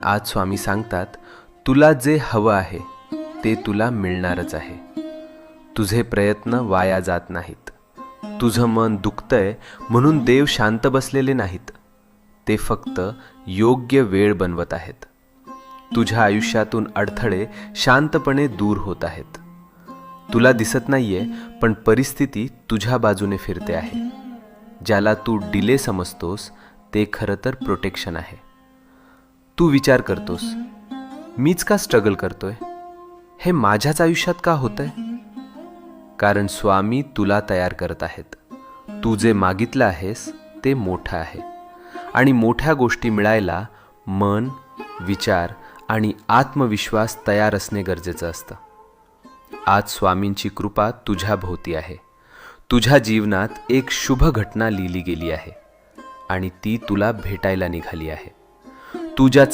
आज स्वामी सांगतात, तुला जे हवं आहे ते तुला मिळणारच आहे. तुझे प्रयत्न वाया जात नाहीत. तुझं मन दुखतंय म्हणून देव शांत बसलेले नाहीत. ते फक्त योग्य वेळ बनवत आहेत. तुझ्या आयुष्यातून अडथळे शांतपणे दूर होत आहेत. तुला दिसत नाहीये, पण परिस्थिती तुझ्या बाजूने फिरते आहे. ज्याला तू डिले समजतोस ते खरं तर प्रोटेक्शन आहे. तू विचार करतोस, मीच का स्ट्रगल करतोय, हे माझ्याच आयुष्यात का होतंय? कारण स्वामी तुला तयार करत आहेत. तू जे मागितलं आहेस ते मोठं आहे, आणि मोठ्या गोष्टी मिळायला मन, विचार आणि आत्मविश्वास तयार असणे गरजेचं असतं. आज स्वामींची कृपा तुझ्या भोवती आहे. तुझ्या जीवनात एक शुभ घटना लिहिली गेली आहे, आणि ती तुला भेटायला निघाली आहे. तू ज्या